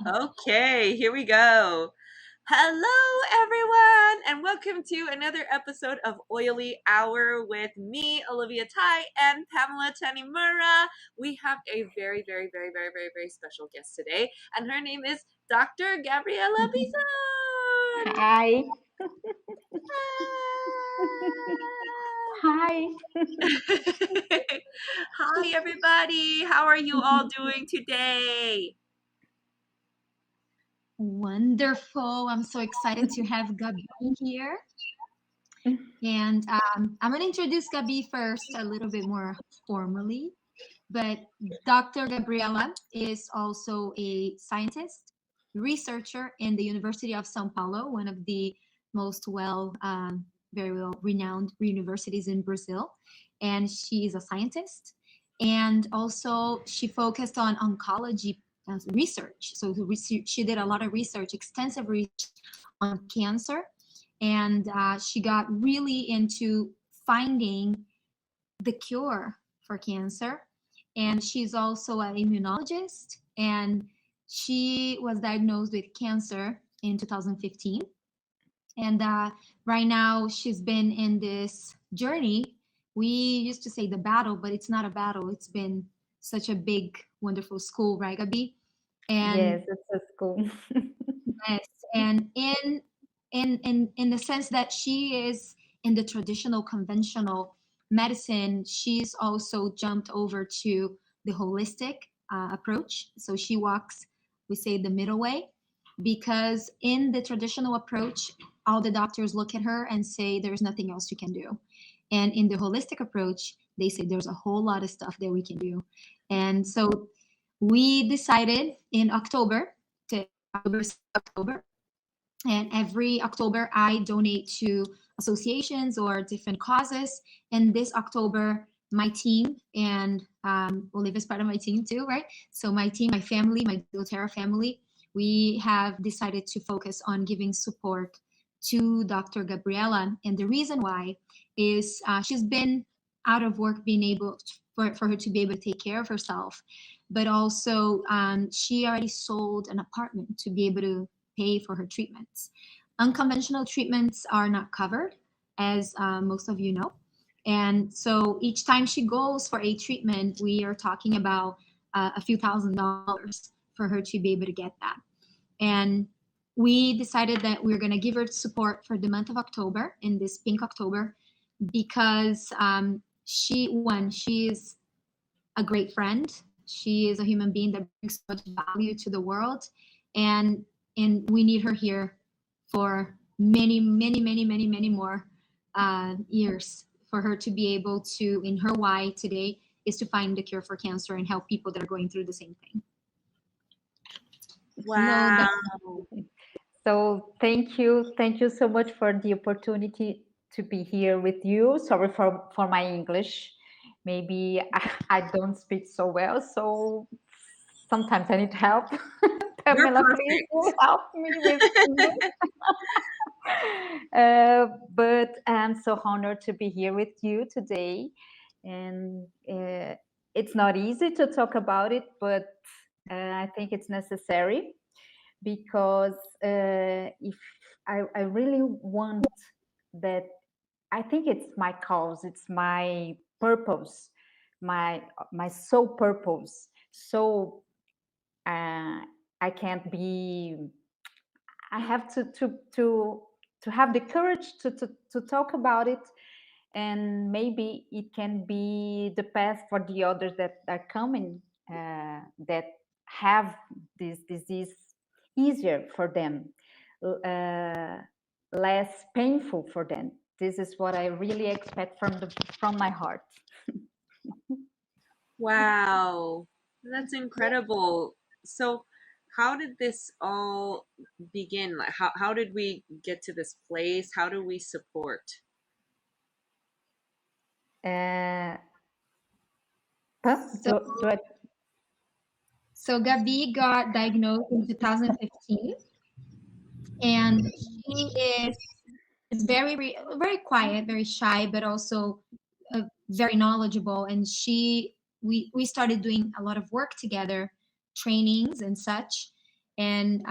Okay, here we go. Hello, everyone, and welcome to another episode of Oily Hour with me, Olivia Tai, and Pamela Tanimura. We have a very special guest today, and her name is Dr. Gabriela Bisson. Hi. Hi. Hi, everybody. How are you all doing today? Wonderful. I'm so excited to have Gabi here. And I'm going to introduce Gabi first a little bit more formally. But Dr. Gabriela is also a scientist, researcher in the University of Sao Paulo, one of the most very well renowned universities in Brazil. And she is a scientist. And also, she focused on oncology research. So she did a lot of research, extensive research on cancer. And she got really into finding the cure for cancer. And she's also an immunologist. And she was diagnosed with cancer in 2015. And right now, she's been in this journey. We used to say the battle, but it's not a battle. It's been such a big, wonderful school, right, Gabi? And yes, it's a school. Yes, and in the sense that she is in the traditional, conventional medicine, she's also jumped over to the holistic approach. So she walks, we say, the middle way, because in the traditional approach, all the doctors look at her and say there's nothing else you can do. And in the holistic approach, they say there's a whole lot of stuff that we can do. And so we decided in October, and every October I donate to associations or different causes. And this October, my team and Olivia is part of my team too, right? So my team, my family, my doTERRA family, we have decided to focus on giving support to Dr. Gabriela. And the reason why is she's been out of work, being able for her to be able to take care of herself, but also she already sold an apartment to be able to pay for her treatments. Unconventional treatments are not covered, as most of you know. And so each time she goes for a treatment, we are talking about a few $1,000s for her to be able to get that. And we decided that we were going to give her support for the month of October, in this Pink October, because she is a great friend. She is a human being that brings so much value to the world. And we need her here for many more years, for her to be able to, in her why today is to find the cure for cancer and help people that are going through the same thing. Wow. So thank you so much for the opportunity to be here with you. Sorry for my English. Maybe I don't speak so well, so sometimes I need help. Pamela, please help me with English. But I'm so honored to be here with you today. And it's not easy to talk about it, but I think it's necessary, because if I really want that, I think it's my cause, it's my purpose, my sole purpose. So I can't be. I have to have the courage to talk about it, and maybe it can be the path for the others that are coming, that have this disease easier for them, less painful for them. This is what I really expect from my heart. Wow, that's incredible. So, how did this all begin? Like, how did we get to this place? How do we support? So Gabi got diagnosed in 2015, and she is very quiet, very shy, but also very knowledgeable. And we started doing a lot of work together, trainings and such. And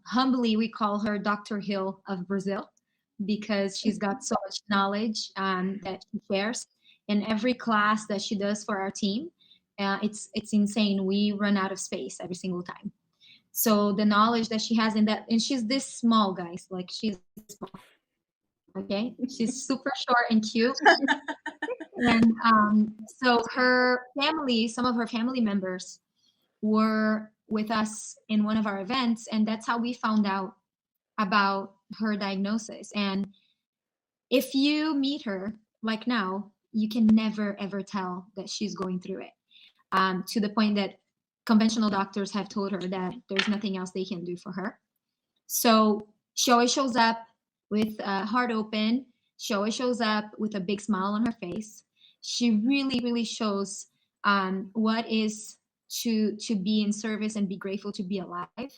humbly, we call her Dr. Hill of Brazil because she's got so much knowledge that she shares in every class that she does for our team. It's insane. We run out of space every single time. So the knowledge that she has in that, and she's this small, guys, like she's this small. Okay, she's super short and cute. And so her family, some of her family members were with us in one of our events, and that's how we found out about her diagnosis. And if you meet her like now, you can never ever tell that she's going through it, to the point that conventional doctors have told her that there's nothing else they can do for her. So she always shows up with a heart open. She always shows up with a big smile on her face. She really, really shows what is to be in service and be grateful to be alive,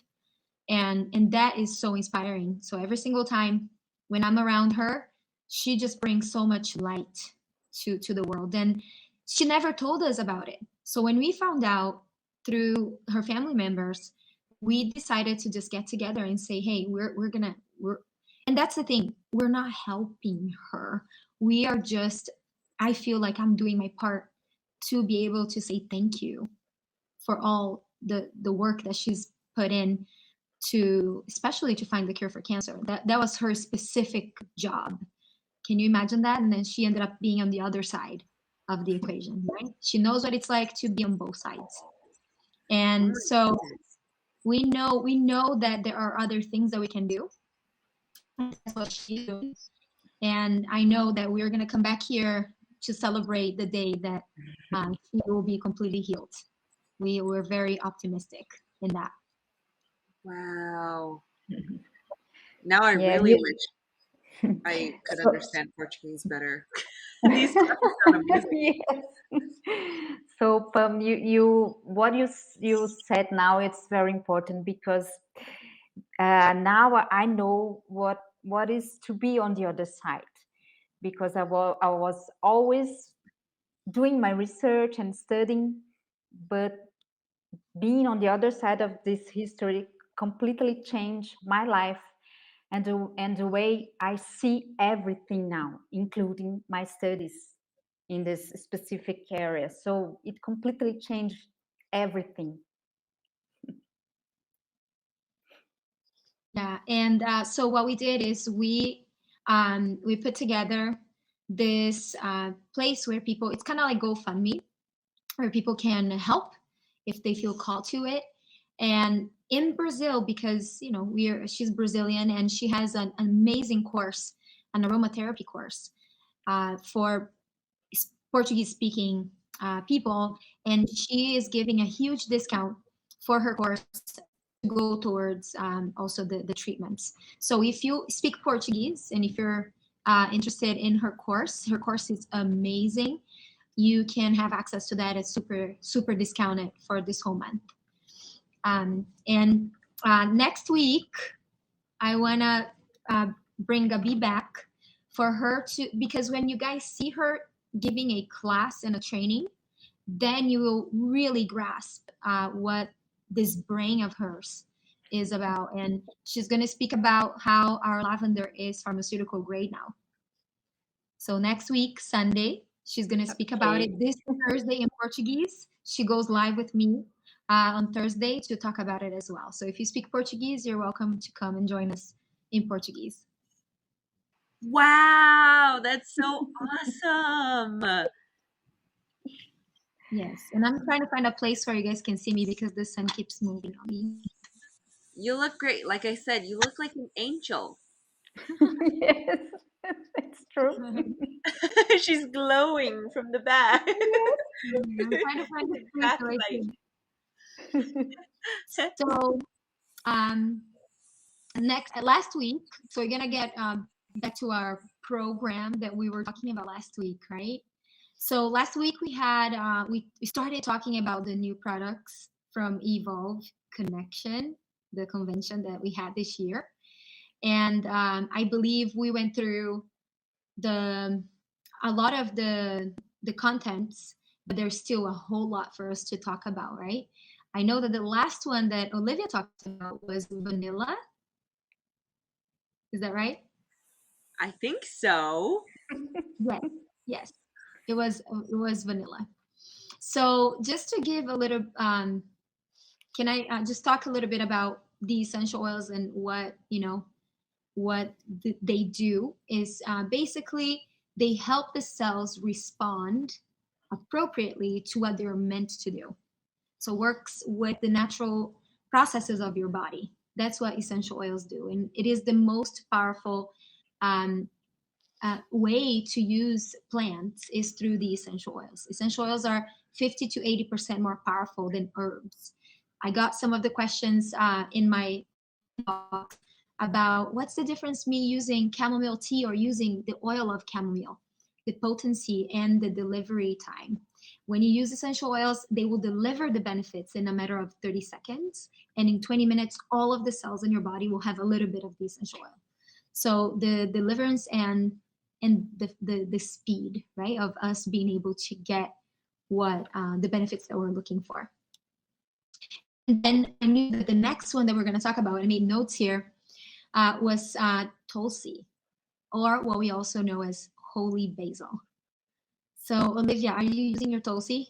and that is so inspiring. So every single time when I'm around her, she just brings so much light to the world, and she never told us about it. So when we found out through her family members, we decided to just get together and say, hey, we're and that's the thing, we're not helping her. We are just, I feel like I'm doing my part to be able to say thank you for all the work that she's put in to, especially to find the cure for cancer. That was her specific job. Can you imagine that? And then she ended up being on the other side of the equation, right? She knows what it's like to be on both sides. And so we know that there are other things that we can do. And that's what she's doing. And I know that we're going to come back here to celebrate the day that she will be completely healed. We're very optimistic in that. Wow. Now I Yeah, really wish I could so, understand Portuguese better. These classes sound amazing. yes. So, you what you said now, it's very important because now I know what is to be on the other side, because I was always doing my research and studying, but being on the other side of this history completely changed my life and the way I see everything now, including my studies in this specific area. So it completely changed everything. Yeah, and so what we did is we put together this place where people, it's kind of like GoFundMe, where people can help if they feel called to it. And in Brazil, because she's Brazilian, and she has an amazing course, an aromatherapy course for Portuguese speaking people, and she is giving a huge discount for her course to go towards also the treatments. So if you speak Portuguese and if you're interested in her course is amazing. You can have access to that. It's super discounted for this whole month. And next week, I wanna bring Gabi back for her to, because when you guys see her giving a class and a training, then you will really grasp what this brain of hers is about. And she's going to speak about how our lavender is pharmaceutical grade now. So next week, Sunday, she's going to speak about Okay. it. This Thursday in Portuguese, she goes live with me on Thursday to talk about it as well. So if you speak Portuguese, you're welcome to come and join us in Portuguese. Wow, that's so awesome. Yes, and I'm trying to find a place where you guys can see me because the sun keeps moving on me. You look great. Like I said, you look like an angel. Yes, it's true. She's glowing from the back. I'm trying to find a place where I can. Backlight. So, last week, so we're gonna get back to our program that we were talking about last week, right? So last week we had we started talking about the new products from Evolve Connection, the convention that we had this year, and I believe we went through the a lot of the contents, but there's still a whole lot for us to talk about, right? I know that the last one that Olivia talked about was vanilla. Is that right? I think so. Yes, yes. It was vanilla. So just to give a little, can I just talk a little bit about the essential oils and what they do is basically they help the cells respond appropriately to what they're meant to do. So works with the natural processes of your body. That's what essential oils do, and it is the most powerful um, way to use plants is through the essential oils. Essential oils are 50 to 80% more powerful than herbs. I got some of the questions in my box about what's the difference me using chamomile tea or using the oil of chamomile, the potency and the delivery time. When you use essential oils, they will deliver the benefits in a matter of 30 seconds. And in 20 minutes, all of the cells in your body will have a little bit of the essential oil. So the deliverance and the speed, right, of us being able to get what the benefits that we're looking for. And then I knew that the next one that we're going to talk about, I made notes here, was Tulsi, or what we also know as holy basil. So Olivia, are you using your Tulsi?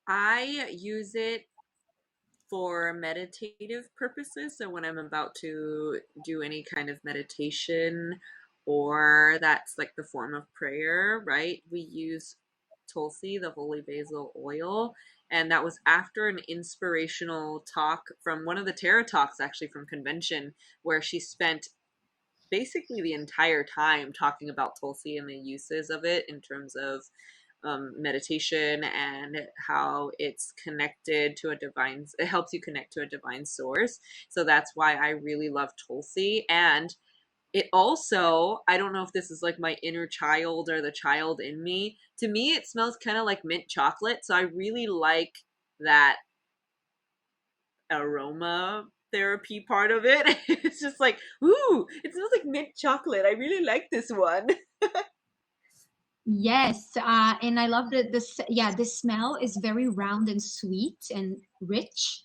I use it for meditative purposes. So when I'm about to do any kind of meditation or that's like the form of prayer, right? We use Tulsi, the holy basil oil. And that was after an inspirational talk from one of the Tarot Talks, actually from convention, where she spent basically the entire time talking about Tulsi and the uses of it in terms of meditation and how it's connected to a divine, it helps you connect to a divine source. So that's why I really love Tulsi. And it also, I don't know if this is like my inner child or the child in me. To me, it smells kind of like mint chocolate. So I really like that aroma therapy part of it. It's just like, ooh, it smells like mint chocolate. I really like this one. Yes, and I love the smell is very round and sweet and rich.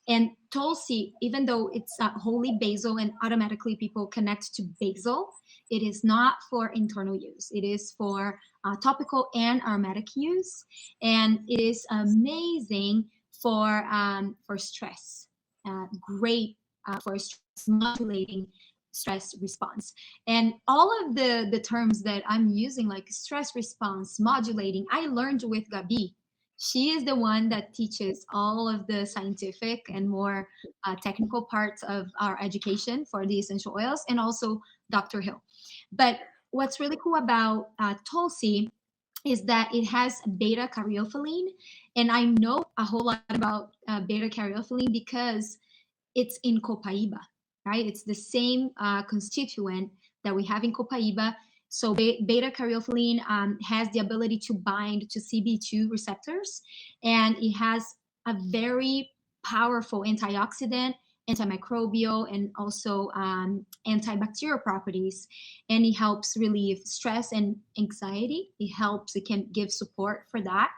And Tulsi, even though it's holy basil and automatically people connect to basil, it is not for internal use. It is for topical and aromatic use, and it is amazing for stress. Great for stress, modulating stress response. And all of the terms that I'm using, like stress response, modulating, I learned with Gabi. She is the one that teaches all of the scientific and more technical parts of our education for the essential oils, and also Dr. Hill. But what's really cool about Tulsi is that it has beta caryophyllene, and I know a whole lot about beta caryophyllene because it's in Copaiba, right? It's the same constituent that we have in Copaiba. So beta caryophyllene has the ability to bind to CB2 receptors, and it has a very powerful antioxidant, antimicrobial, and also antibacterial properties. And it helps relieve stress and anxiety. It can give support for that.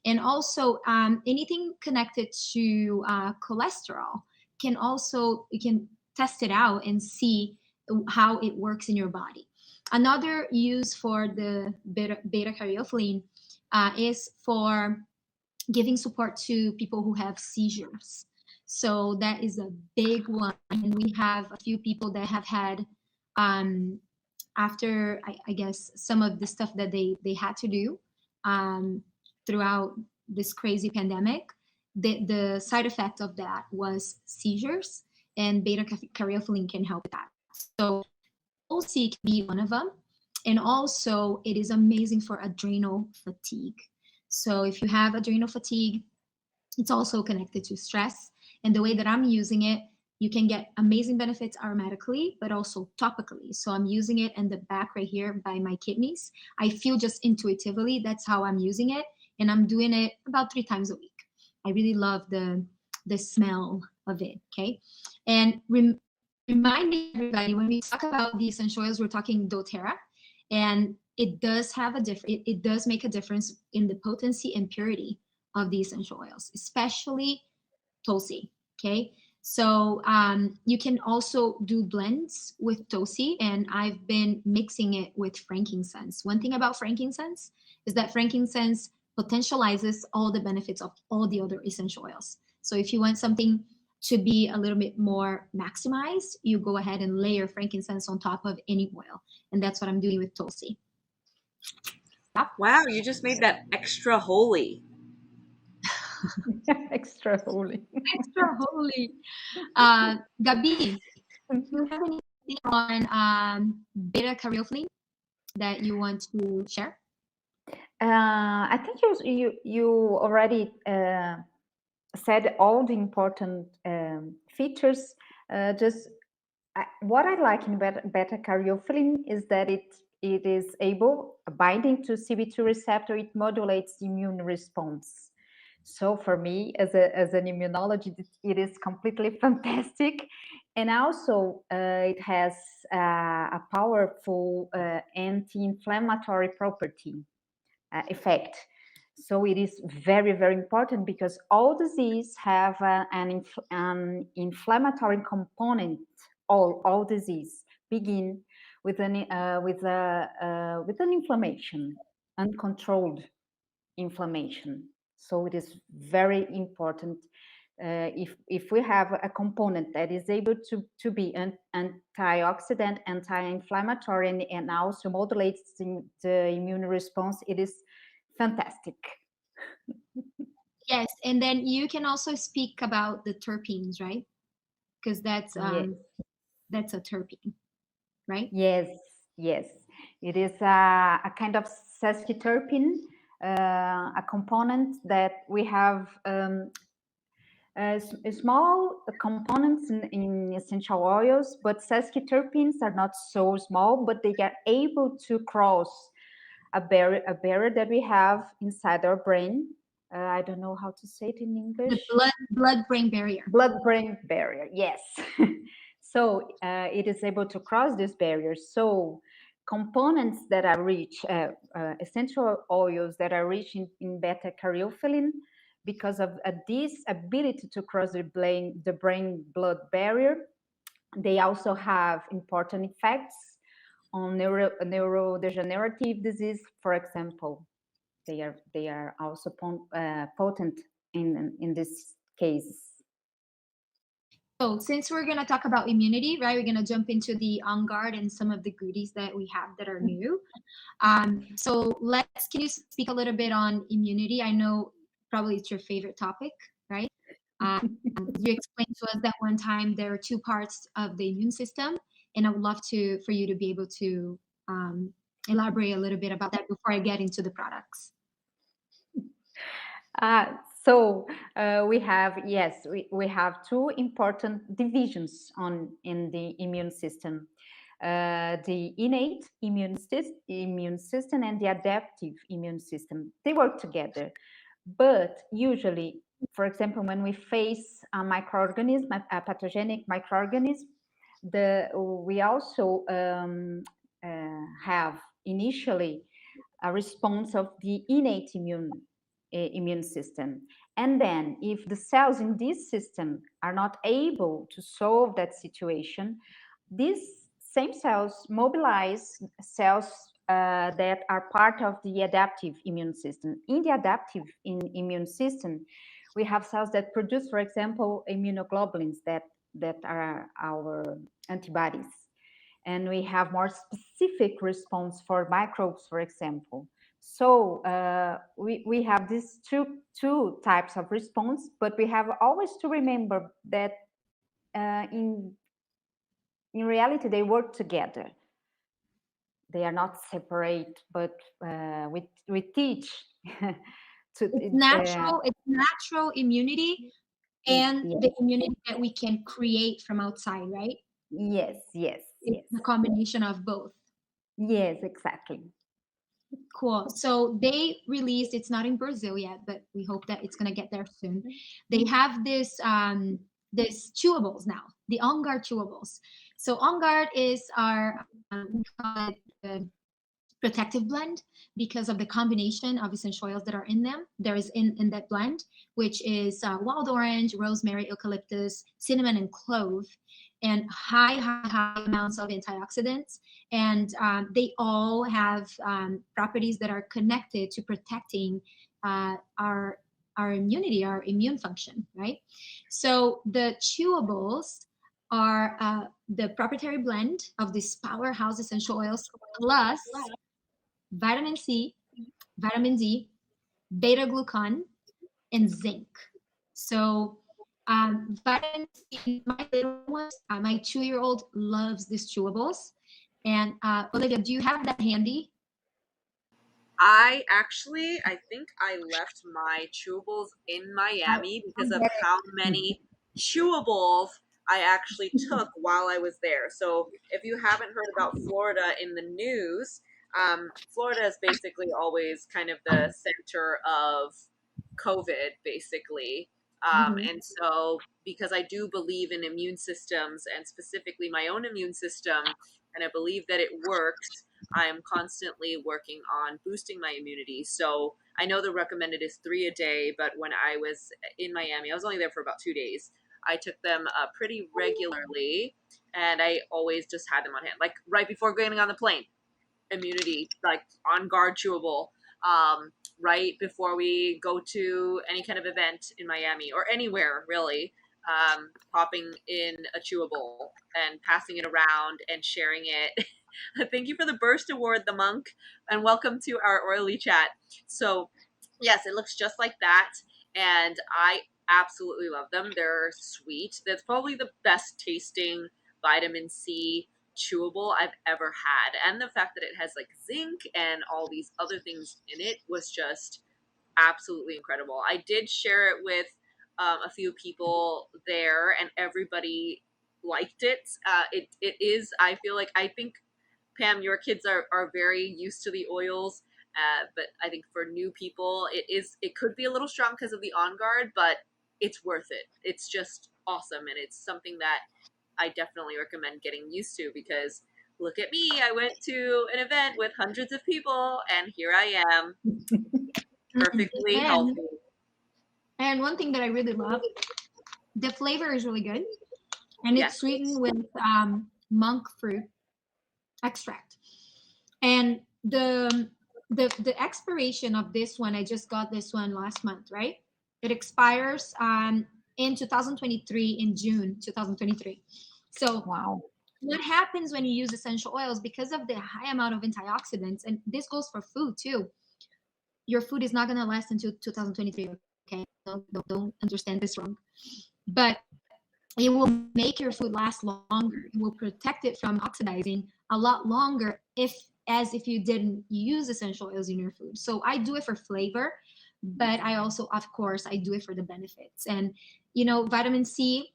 And also anything connected to cholesterol you can test it out and see how it works in your body. Another use for the beta caryophyllene is for giving support to people who have seizures. So that is a big one. And we have a few people that have had, after I guess some of the stuff that they had to do throughout this crazy pandemic, the side effect of that was seizures, and beta caryophyllene can help with that. So Tulsi can be one of them. And also, it is amazing for adrenal fatigue. So if you have adrenal fatigue, it's also connected to stress. And the way that I'm using it, you can get amazing benefits aromatically, but also topically. So I'm using it in the back right here by my kidneys. I feel just intuitively, that's how I'm using it. And I'm doing it about 3 times a week. I really love the smell of it, okay? And reminding everybody, when we talk about the essential oils, we're talking doTERRA, and it does have it does make a difference in the potency and purity of the essential oils, especially Tulsi. Okay. So you can also do blends with Tulsi, and I've been mixing it with frankincense. One thing about frankincense is that frankincense potentializes all the benefits of all the other essential oils. So if you want something to be a little bit more maximized, you go ahead and layer frankincense on top of any oil. And that's what I'm doing with Tulsi. Wow, you just made that extra holy. Extra holy. Extra holy. Gabi, do you have anything on beta caryophyllene that you want to share? I think you already said all the important features. What I like in beta caryophyllene is that it is able, binding to CB2 receptor, it modulates the immune response. So for me, as an immunologist, it is completely fantastic. And also, it has a powerful anti-inflammatory property effect. So it is very, very important because all disease have an inflammatory component. All disease begin with an inflammation, uncontrolled inflammation. So it is very important. If we have a component that is able to be an antioxidant, anti-inflammatory, and also modulates the immune response, it is fantastic. Yes, and then you can also speak about the terpenes, right? Because that's Yes. that's a terpene, right? Yes, yes. It is a kind of sesquiterpene, a component that we have small components in essential oils, but sesquiterpenes are not so small, but they are able to cross a barrier that we have inside our brain. I don't know how to say it in English. The blood-brain barrier. Blood-brain barrier, yes. So it is able to cross this barrier. So components that are rich, essential oils that are rich in beta caryophyllene, because of this ability to cross the brain-blood barrier, they also have important effects on neurodegenerative disease, for example. They are also potent in this case. So since we're going to talk about immunity, right, we're going to jump into the On Guard and some of the goodies that we have that are new. So can you speak a little bit on immunity? I know probably it's your favorite topic, right? You explained to us that one time there are two parts of the immune system, and I would love for you to be able to elaborate a little bit about that before I get into the products. So we have two important divisions in the immune system. The innate immune system and the adaptive immune system. They work together. But usually, for example, when we face a microorganism, a pathogenic microorganism, we also have initially a response of the innate immune system. And then if the cells in this system are not able to solve that situation, these same cells mobilize cells that are part of the adaptive immune system. In the adaptive immune system, we have cells that produce, for example, immunoglobulins that are our antibodies. And we have more specific response for microbes, for example. So we have these two types of response, but we have always to remember that in reality they work together. They are not separate, but we teach. It's natural immunity and yes. the immunity that we can create from outside, right? Yes. It's a combination of both. Yes, exactly. Cool. So they released, it's not in Brazil yet, but we hope that it's going to get there soon. They have this chewables now, the On Guard chewables. So On Guard is our protective blend because of the combination of essential oils that are in them. There is in that blend, which is wild orange, rosemary, eucalyptus, cinnamon, and clove, and high amounts of antioxidants. And they all have properties that are connected to protecting our immunity, our immune function, right? So the chewables are the proprietary blend of these powerhouse essential oils plus vitamin C, vitamin D, beta glucan, and zinc. So vitamin C, my little ones, my 2-year-old loves these chewables. And Olivia, do you have that handy? I think I left my chewables in Miami because of how many chewables I actually took while I was there. So if you haven't heard about Florida in the news, Florida is basically always kind of the center of COVID, basically. And so, because I do believe in immune systems and specifically my own immune system, and I believe that it works, I am constantly working on boosting my immunity. So I know the recommended is 3 a day, but when I was in Miami, I was only there for about 2 days. I took them pretty regularly, and I always just had them on hand, like right before getting on the plane. Immunity, like on guard chewable. Right before we go to any kind of event in Miami or anywhere really, popping in a chewable and passing it around and sharing it. Thank you for the burst award, the monk, and welcome to our oily chat. So yes, it looks just like that, and I absolutely love them. They're sweet. That's probably the best tasting vitamin C chewable I've ever had. And the fact that it has like zinc and all these other things in it was just absolutely incredible. I did share it with a few people there, and everybody liked it. It is, I think, Pam, your kids are very used to the oils. But I think for new people, it could be a little strong because of the On Guard, but it's worth it. It's just awesome, and it's something that I definitely recommend getting used to because look at me. I went to an event with hundreds of people, and here I am, perfectly healthy. And one thing that I really love, the flavor is really good, and Yes. it's sweetened with monk fruit extract. And the expiration of this one, I just got this one last month, right? It expires in 2023, in June 2023. So Wow. what happens when you use essential oils, because of the high amount of antioxidants, and this goes for food too, your food is not going to last until 2023, okay? Don't understand this wrong. But it will make your food last longer. It will protect it from oxidizing a lot longer if you didn't use essential oils in your food. So I do it for flavor, but I also, of course, I do it for the benefits. And vitamin C,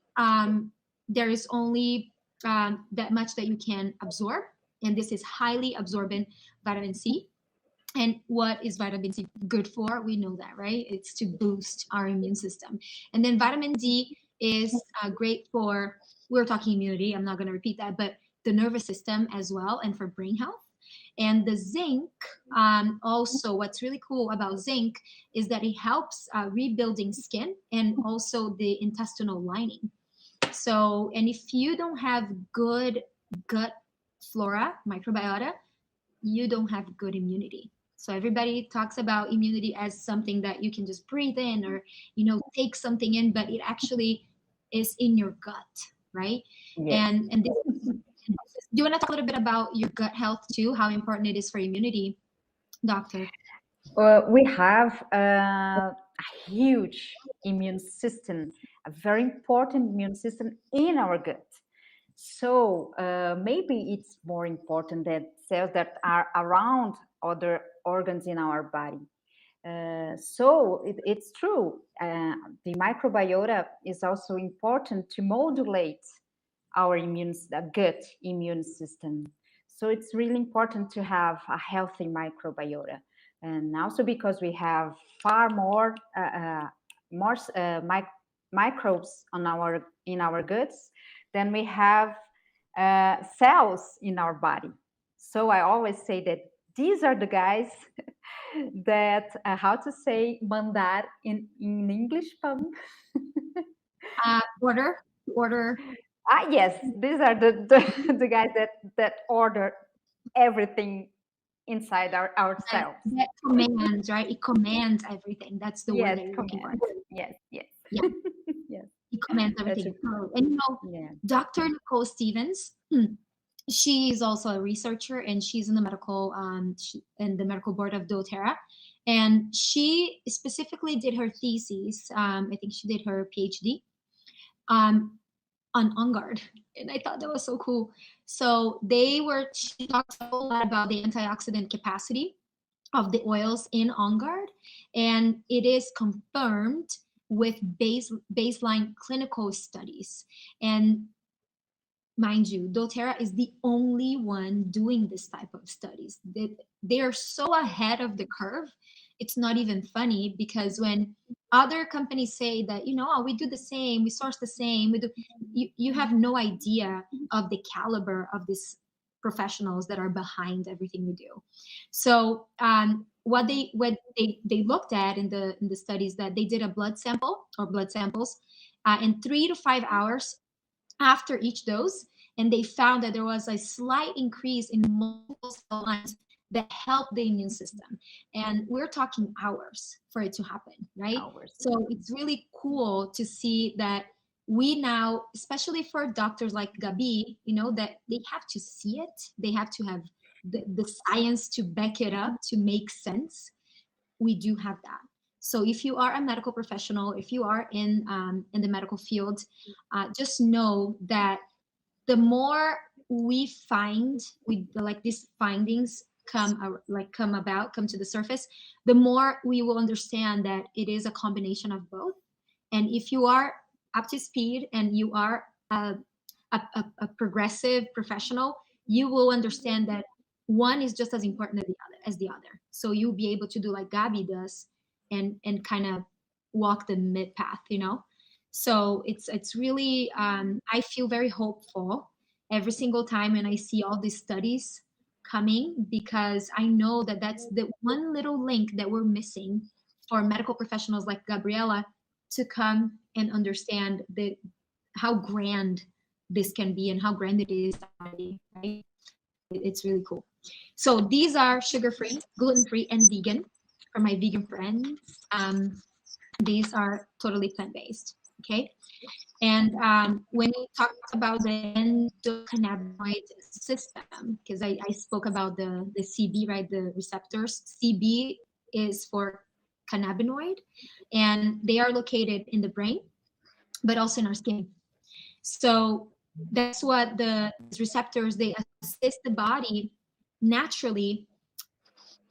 there is only that much that you can absorb, and this is highly absorbent vitamin C. And what is vitamin C good for? We know that, right? It's to boost our immune system. And then vitamin D is great for, we're talking immunity, I'm not going to repeat that, but the nervous system as well, and for brain health. And the zinc, also, what's really cool about zinc is that it helps rebuilding skin and also the intestinal lining. So, and if you don't have good gut flora, microbiota, you don't have good immunity. So everybody talks about immunity as something that you can just breathe in or take something in, but it actually is in your gut, right? Yes. And do you want to talk a little bit about your gut health too? How important it is for immunity, doctor? We have a huge immune system, a very important immune system in our gut. So maybe it's more important than cells that are around other organs in our body. So it's true. The microbiota is also important to modulate our gut immune system. So it's really important to have a healthy microbiota, and also because we have far more microbes in our guts than we have cells in our body. So I always say that these are the guys that how to say mandar in English, Pam? Order. Yes, these are the guys that order everything inside ourselves. That commands, right? It commands everything. That's the word Yes, that you're looking for. command. Yes, yes. Yeah, Yes. it commands That's everything. a, And yeah. Dr. Nicole Stevens, she is also a researcher, and she's in the medical board of doTERRA, and she specifically did her thesis. I think she did her PhD um, on On Guard, and I thought that was so cool. So she talks a whole lot about the antioxidant capacity of the oils in On Guard, and it is confirmed with baseline clinical studies. And mind you, doTERRA is the only one doing this type of studies. They are so ahead of the curve. It's not even funny, because when other companies say that, oh, we do the same, we source the same, we do, you have no idea of the caliber of these professionals that are behind everything we do. So what they looked at in the studies, that they did a blood sample or blood samples in 3 to 5 hours after each dose, and they found that there was a slight increase in multiple cell lines that help the immune system. And we're talking hours for it to happen, right? Hours. So it's really cool to see that we now, especially for doctors like Gabi, that they have to see it, they have to have the science to back it up to make sense. We do have that. So if you are a medical professional, if you are in the medical field, just know that the more we find, we like these findings come to the surface, the more we will understand that it is a combination of both. And if you are up to speed and you are a progressive professional, you will understand that one is just as important as the other. So you'll be able to do like Gabi does, and kind of walk the mid path. So it's really I feel very hopeful every single time when I see all these studies coming, because I know that that's the one little link that we're missing for medical professionals like Gabriela to come and understand how grand this can be and how grand it is already, right? It's really cool. So these are sugar-free, gluten-free, and vegan for my vegan friends. These are totally plant-based. Okay. And when we talk about the endocannabinoid system, because I spoke about the CB, right? The receptors. CB is for cannabinoid, and they are located in the brain, but also in our skin. So that's what these receptors, they assist the body naturally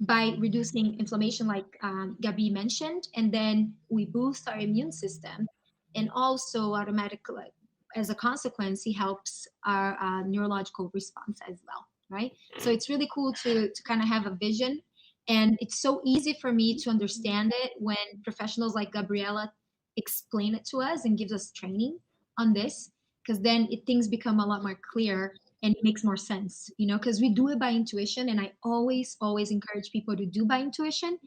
by reducing inflammation, like Gabi mentioned, and then we boost our immune system, and also automatically, as a consequence, he helps our neurological response as well, right? So it's really cool to kind of have a vision, and it's so easy for me to understand it when professionals like Gabriela explain it to us and gives us training on this, because then things become a lot more clear and it makes more sense, because we do it by intuition, and I always encourage people to do by intuition,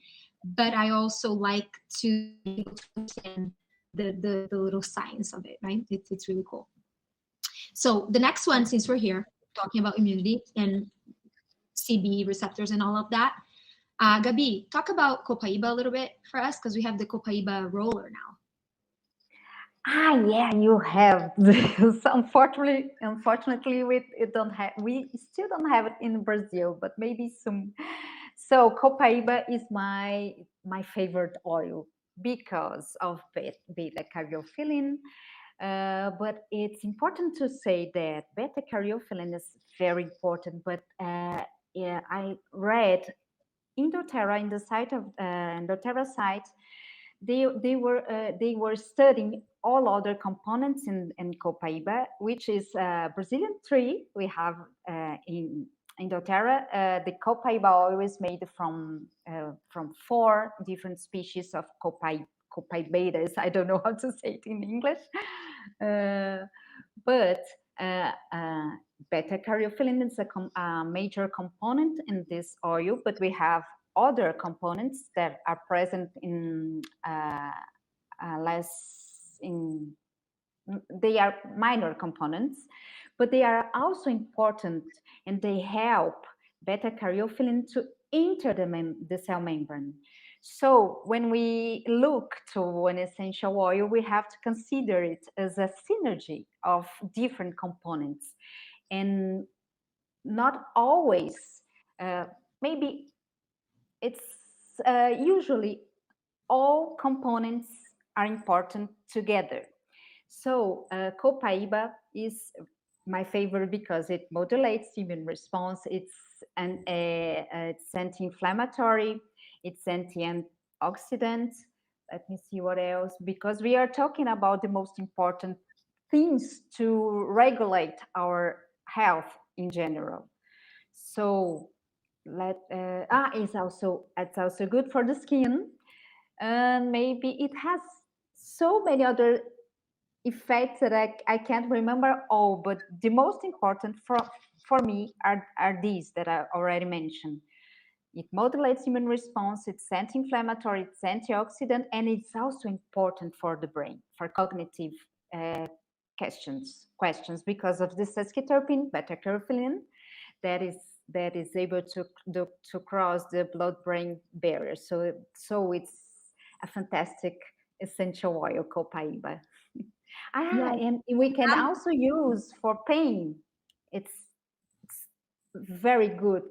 but I also like to be able to understand the little science of it, right? It's really cool. So the next one, since we're here talking about immunity and CB receptors and all of that, Gabi, talk about Copaiba a little bit for us, because we have the Copaiba roller now. Yeah, you have this. Unfortunately, we still don't have it in Brazil, but maybe soon. So Copaiba is my favorite oil because of beta caryophyllene. But it's important to say that beta caryophyllene is very important. But yeah, I read in doTERRA, in the site of doTERRA site, they were studying all other components in Copaiba, which is Brazilian tree. We have in doTERRA, the Copaiba oil is made from 4 different species of Copaibatas. I don't know how to say it in English, but beta-caryophyllene is a major component in this oil, but we have other components that are present in they are minor components, but they are also important, and they help beta-caryophyllene to enter the cell membrane. So when we look to an essential oil, we have to consider it as a synergy of different components, and not always, maybe it's usually all components are important together. So Copaiba is my favorite because it modulates immune response. It's anti-inflammatory. It's antioxidant. Let me see what else, because we are talking about the most important things to regulate our health in general. So it's also good for the skin, and maybe it has so many other effects that I can't remember all, but the most important for me are these that I already mentioned. It modulates immune response, it's anti-inflammatory, it's antioxidant, and it's also important for the brain, for cognitive uh, questions, because of the sesquiterpene, beta-caryophyllene, that is able to cross the blood-brain barrier. So it's a fantastic essential oil, Copaiba. Yeah. And we can also use for pain. It's very good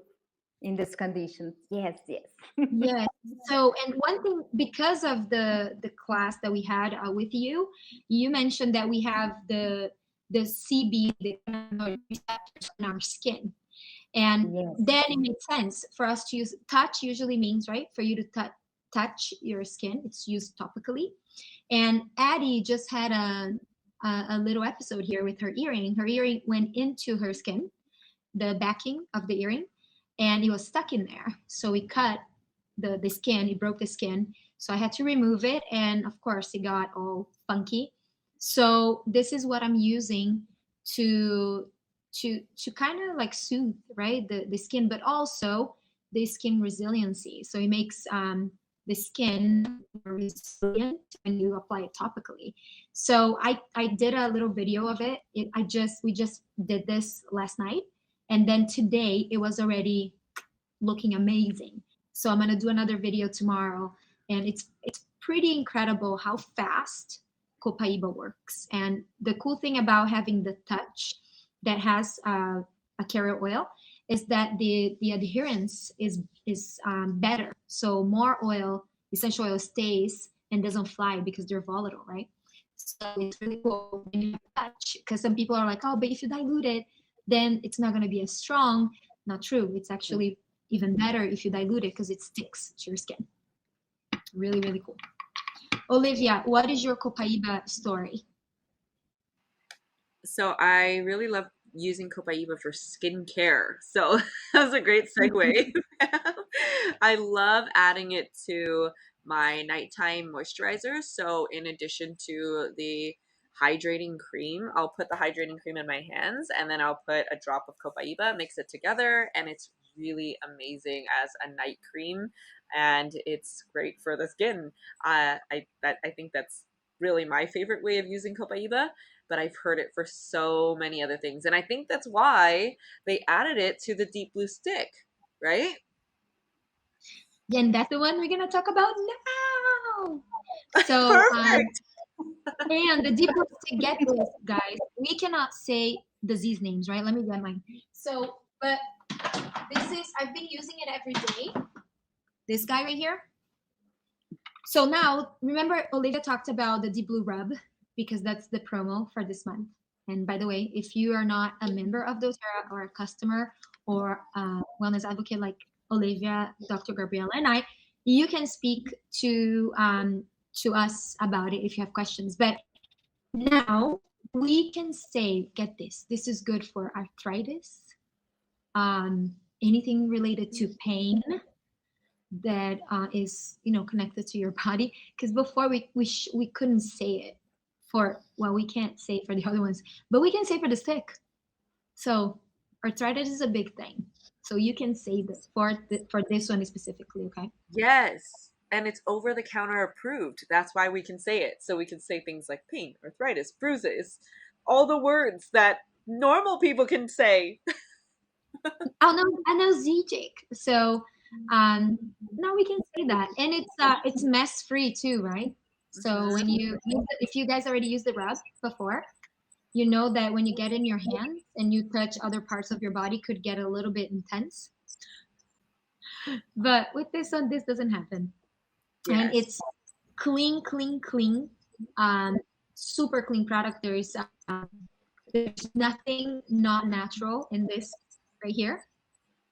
in this condition. Yes. Yes. So, and one thing, because of the class that we had with you, you mentioned that we have the CB, the cannabinoid receptors in our skin, and Yes. then it makes sense for us to use touch. Usually means, right, for you to touch your skin. It's used topically. And Addie just had a little episode here with her earring. Her earring went into her skin, the backing of the earring, and it was stuck in there. So we cut the skin, it broke the skin. So I had to remove it, and of course it got all funky. So this is what I'm using to kind of like soothe, right, the skin, but also the skin resiliency. So it makes the skin more resilient when you apply it topically. So I did a little video of it. We just did this last night, and then today it was already looking amazing. So I'm gonna do another video tomorrow, and it's pretty incredible how fast Copaiba works. And the cool thing about having the touch that has a carrier oil is that the adherence is better. So more oil, essential oil, stays and doesn't fly because they're volatile, right? So it's really cool when you touch, because some people are like, oh, but if you dilute it, then it's not going to be as strong. Not true. It's actually even better if you dilute it because it sticks to your skin. Really, really cool. Olivia, what is your Copaiba story? So I really love using Copaiba for skincare. So that was a great segue. I love adding it to my nighttime moisturizer. So in addition to the hydrating cream, I'll put the hydrating cream in my hands, and then I'll put a drop of Copaiba, mix it together, and it's really amazing as a night cream, and it's great for the skin. I think that's really my favorite way of using Copaiba, but I've heard it for so many other things. And I think that's why they added it to the deep blue stick, right? And that's the one we're going to talk about now. So, Perfect. and the deep blue stick, get this, guys. We cannot say disease names, right? Let me get mine. So, but I've been using it every day. This guy right here. So now, remember Olivia talked about the deep blue rub, because that's the promo for this month. And by the way, if you are not a member of doTERRA or a customer or a wellness advocate like Olivia, Dr. Gabriela, and I, you can speak to us about it if you have questions. But now we can say, get this, this is good for arthritis, anything related to pain that is connected to your body, because before we couldn't say it we can't say it for the other ones, but we can say it for the stick. So arthritis is a big thing. So you can say that for this one specifically, okay? Yes. And it's over the counter approved. That's why we can say it. So we can say things like pain, arthritis, bruises, all the words that normal people can say. Oh no, analgesic. So now we can say that, and it's mess free too, right? So when Mhm. if you guys already used the rub before, you know that when you get in your hands and you touch other parts of your body, could get a little bit intense. But with this one, this doesn't happen, and Yes. it's clean, clean, clean, um, super clean product. There's nothing not natural in this right here,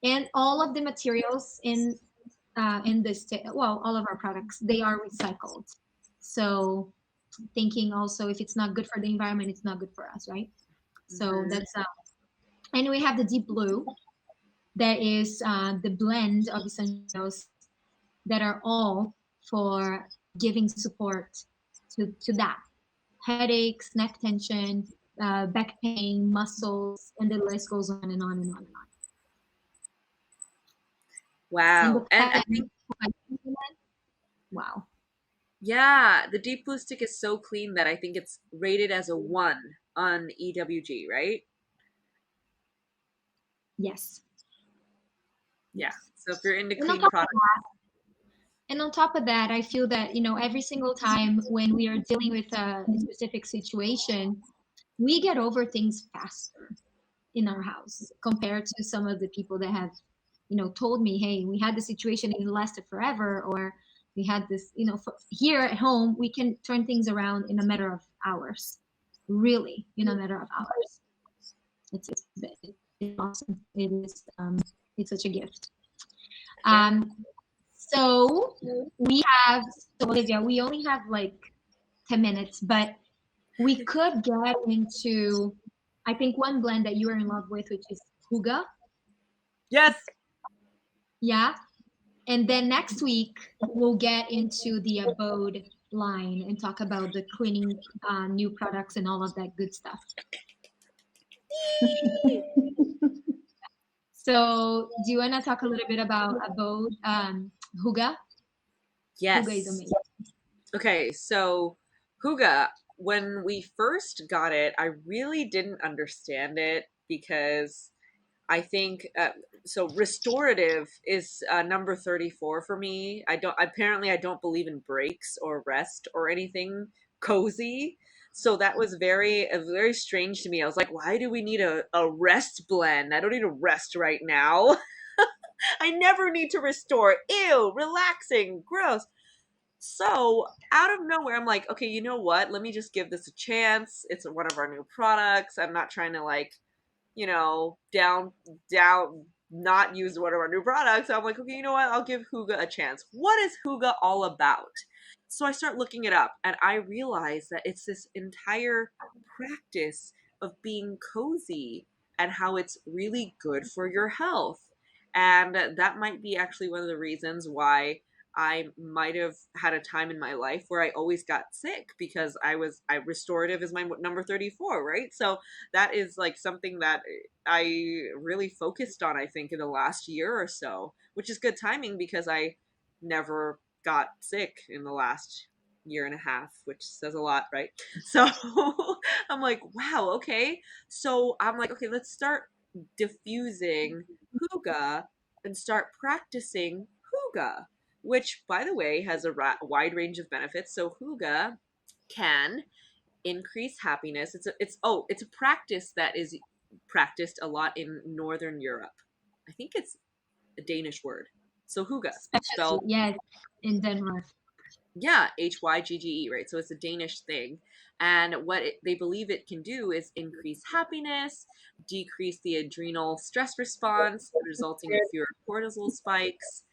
and all of the materials in this well, all of our products, they are recycled. So thinking also, if it's not good for the environment, it's not good for us, right? So Mhm. that's and we have the deep blue, that is the blend of essentials that are all for giving support to that headaches, neck tension, back pain, muscles, and the list goes on and on and on and on. And the Wow. And I think, patent, wow. yeah, the Deep Blue Stick is so clean that I think it's rated as a 1 on EWG, right? Yes. Yeah. Yes. So if you're into And on clean top of products, And on top of that, I feel that, every single time when we are dealing with a specific situation, we get over things faster in our house compared to some of the people that have, told me, hey, we had the situation and it lasted forever, or we had this, here at home, we can turn things around in a matter of hours, really, in a matter of hours. It's awesome. It's such a gift. yeah. Um, so we have, so Olivia, we only have like 10 minutes, but we could get into, I think, one blend that you are in love with, which is Huga. Yes. Yeah. And then next week, we'll get into the Abode line and talk about the cleaning new products and all of that good stuff. So, do you want to talk a little bit about Abode, Huga? Huga is Yes. amazing. Okay, so Huga, when we first got it, I really didn't understand it because I think so. Restorative is number 34 for me. I don't believe in breaks or rest or anything cozy. So that was very strange to me. I was like, why do we need a rest blend? I don't need a rest right now. I never need to restore. Ew, relaxing, gross. So out of nowhere, I'm like, okay, you know what? Let me just give this a chance. It's one of our new products. I'm not trying to like, down, not use one of our new products. So I'm like, okay, you know what? I'll give Huga a chance. What is Huga all about? So I start looking it up and I realize that it's this entire practice of being cozy and how it's really good for your health. And that might be actually one of the reasons why I might have had a time in my life where I always got sick because I restorative is my number 34, right? So that is like something that I really focused on, I think, in the last year or so, which is good timing because I never got sick in the last year and a half, which says a lot, right? So I'm like, wow, okay. So I'm like, okay, let's start diffusing Huga and start practicing Huga, which, by the way, has a wide range of benefits. So Huga can increase happiness. It's a practice that is practiced a lot in Northern Europe. I think it's a Danish word. So Huga, Especially, spelled, yes, in Denmark. yeah, Hygge, right? So it's a Danish thing. And they believe it can do is increase happiness, decrease the adrenal stress response, resulting in fewer cortisol spikes.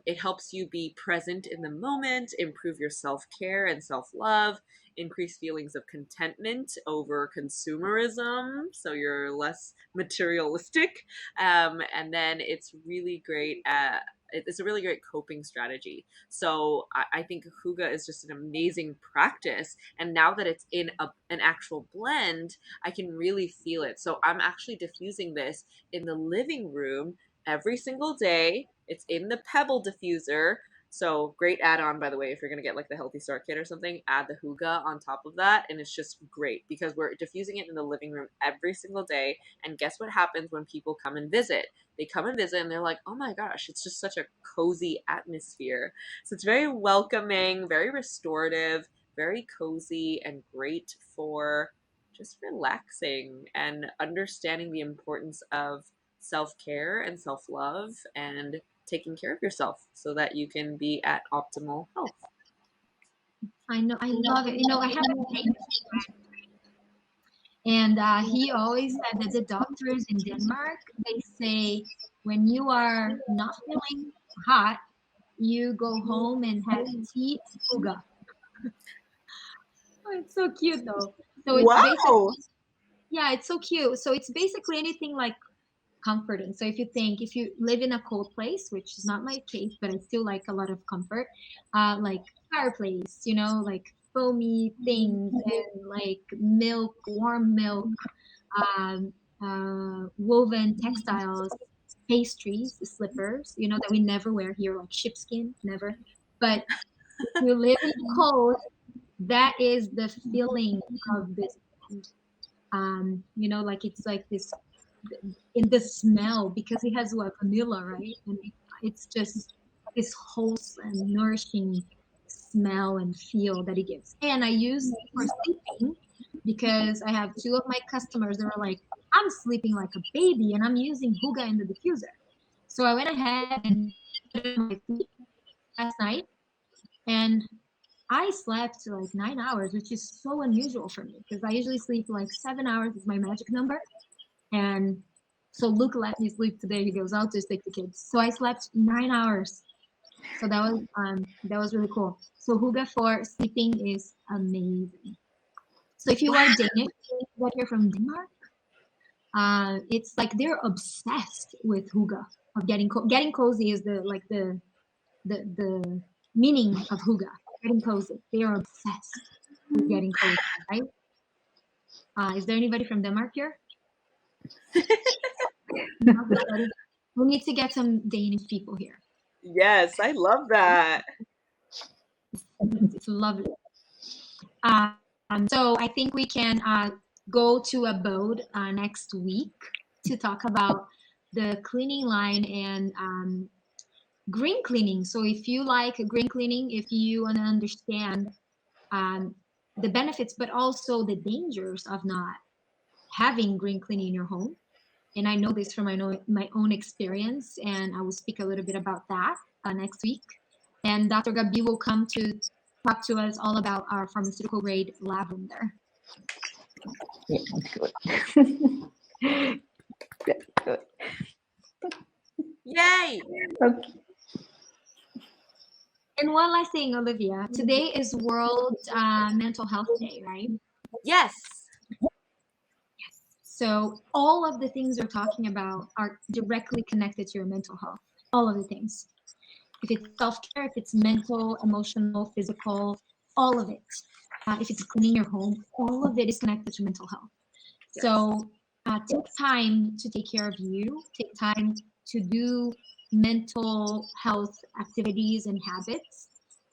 It helps you be present in the moment, improve your self care and self love, increase feelings of contentment over consumerism. So you're less materialistic. And then it's really great at it's a really great coping strategy. So I think hygge is just an amazing practice. And now that it's in an actual blend, I can really feel it. So I'm actually diffusing this in the living room every single day. It's in the Pebble diffuser. So great add-on, by the way, if you're gonna get like the Healthy Start kit or something, add the hygge on top of that, and it's just great because we're diffusing it in the living room every single day. And guess what happens when people come and visit? They come and visit, and they're like, "Oh my gosh, it's just such a cozy atmosphere." So it's very welcoming, very restorative, very cozy, and great for just relaxing and understanding the importance of self-care and self-love and taking care of yourself so that you can be at optimal health. I know, I love it. I have a Danish friend, and he always said that the doctors in Denmark, they say when you are not feeling hot, you go home and have tea and hygge. Oh, it's so cute though. So it's Wow. basically, yeah, it's so cute. So it's basically anything like comforting. So if you live in a cold place, which is not my case, but I still like a lot of comfort, like fireplace, like foamy things and like milk, warm milk, um, woven textiles, pastries, slippers, that we never wear here, like sheepskin, never. But if you live in the cold, that is the feeling of this blend. Like it's like this in the smell because it has what vanilla, right? And it's just this wholesome, nourishing smell and feel that it gives. And I use for sleeping because I have two of my customers that are like, I'm sleeping like a baby and I'm using hygge in the diffuser. So I went ahead and put it on my sleep last night and I slept like 9 hours, which is so unusual for me because I usually sleep like 7 hours is my magic number. And so Luke let me sleep today. He goes out to take the kids. So I slept 9 hours. So that was really cool. So hygge for sleeping is amazing. So if you are Danish, that you're from Denmark, it's like they're obsessed with hygge of getting cozy is the meaning of hygge. Getting cozy. They are obsessed with getting cozy, right? Is there anybody from Denmark here? We need to get some Danish people here. Yes, I love that. It's lovely. So I think we can go to Abode next week to talk about the cleaning line and green cleaning. So if you like green cleaning, if you want to understand the benefits, but also the dangers of not having green cleaning in your home, and I know this from my own experience, and I will speak a little bit about that next week. And Dr. Gabi will come to talk to us all about our pharmaceutical grade lavender. Yeah, good. Good. Yay! Okay. And one last thing, Olivia. Today is World Mental Health Day, right? Yes. So all of the things we're talking about are directly connected to your mental health. All of the things. If it's self-care, if it's mental, emotional, physical, all of it. If it's cleaning your home, all of it is connected to mental health. Yes. So take time to take care of you. Take time to do mental health activities and habits.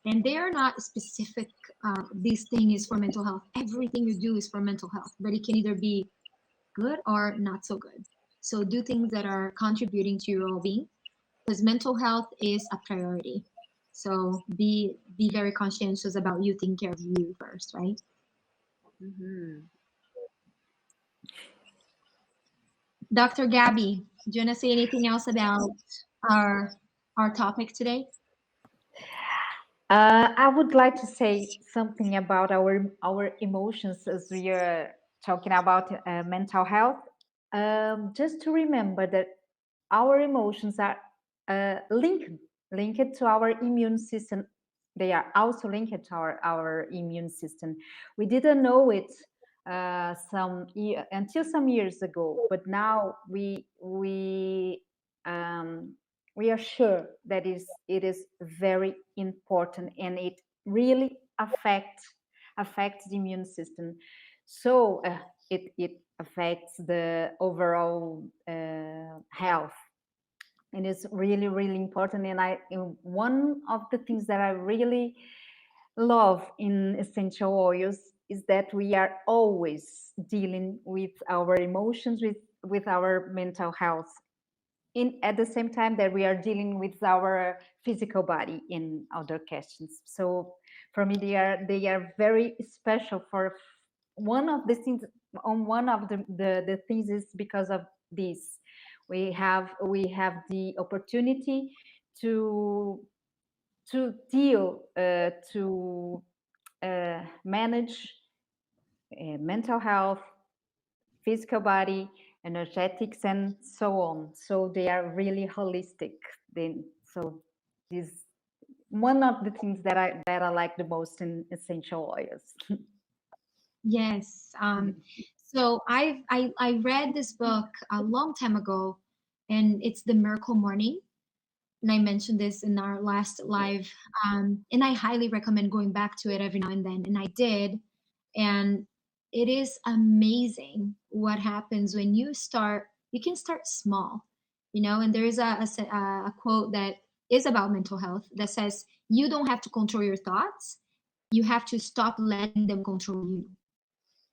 And they are not specific, this thing is for mental health. Everything you do is for mental health, but it can either be good or not so good. So do things that are contributing to your well-being because mental health is a priority. So be very conscientious about you taking care of you first, right? Mm-hmm. Dr. Gabby, do you want to say anything else about our topic today? I would like to say something about our emotions as we are talking about mental health. Just to remember that our emotions are linked to our immune system. They are also linked to our immune system. We didn't know it until some years ago, but now we we are sure that it is very important, and it really affects the immune system. So it affects the overall health, and it's really really important. One of the things that I really love in essential oils is that we are always dealing with our emotions, with our mental health, in at the same time that we are dealing with our physical body in other questions. So for me, they are very special. For one of the things, on one of the things is because of this, we have the opportunity to deal to manage mental health, physical body, energetics, and so on. So they are really holistic. Then, so this one of the things that I like the most in essential oils. Yes. So I read this book a long time ago, and it's The Miracle Morning. And I mentioned this in our last live. And I highly recommend going back to it every now and then. And I did. And it is amazing what happens when you start. You can start small, and there is a quote that is about mental health that says, you don't have to control your thoughts. You have to stop letting them control you.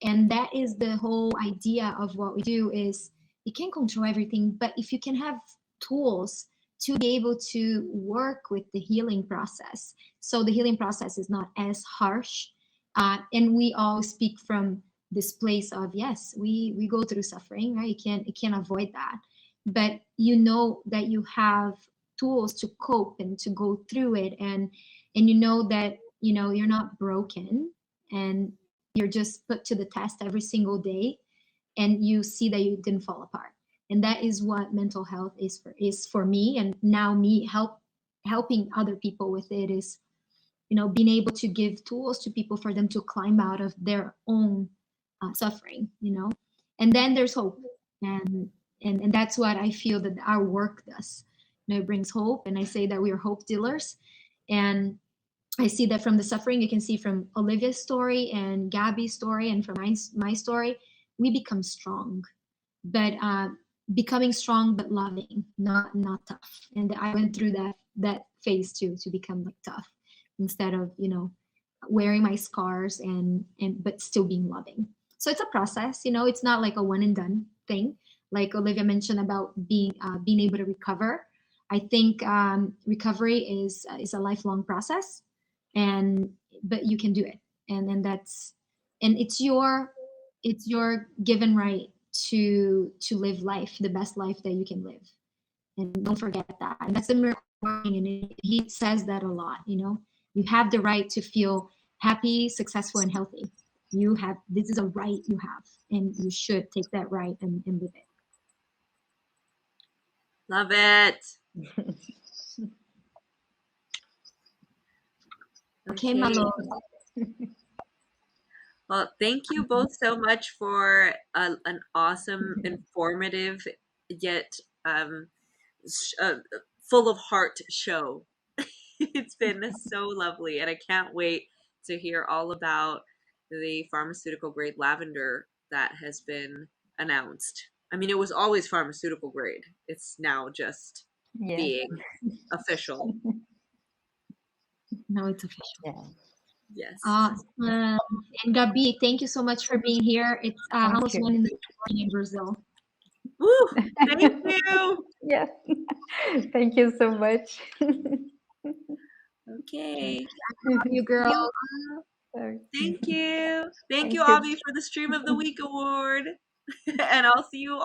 And that is the whole idea of what we do. Is you can't control everything, but if you can have tools to be able to work with the healing process, so the healing process is not as harsh. And we all speak from this place of, yes, we go through suffering, right? You can't avoid that, but you know that you have tools to cope and to go through it, and you know that you're not broken, and you're just put to the test every single day, and you see that you didn't fall apart. And that is what mental health is for me. And now me helping other people with it is being able to give tools to people for them to climb out of their own suffering. And then there's hope. And that's what I feel that our work does. It brings hope, and I say that we are hope dealers. And I see that from the suffering. You can see from Olivia's story and Gabby's story, and from my story, we become strong, but becoming strong but loving, not tough. And I went through that phase too, to become like tough instead of wearing my scars and but still being loving. So it's a process. It's not like a one and done thing. Like Olivia mentioned about being able to recover. I think recovery is a lifelong process, but you can do it, and it's your given right to live life, the best life that you can live. And don't forget that. And that's the miracle working, and he says that a lot. You have the right to feel happy, successful, and healthy. This is a right you have, and you should take that right and live it. Love it. Okay, my love. Well, thank you both so much for an awesome, informative, yet full of heart show. It's been so lovely, and I can't wait to hear all about the pharmaceutical grade lavender that has been announced. I mean, it was always pharmaceutical grade. It's now just being official. Now it's official. Yeah. Yes. And Gabi, thank you so much for being here. It's almost 1 in Brazil. Woo! Thank you. Yeah. Thank you so much. Okay. Love you, girl. Thank you. Thank you, you. Avi, for the Stream of the Week award. And I'll see you all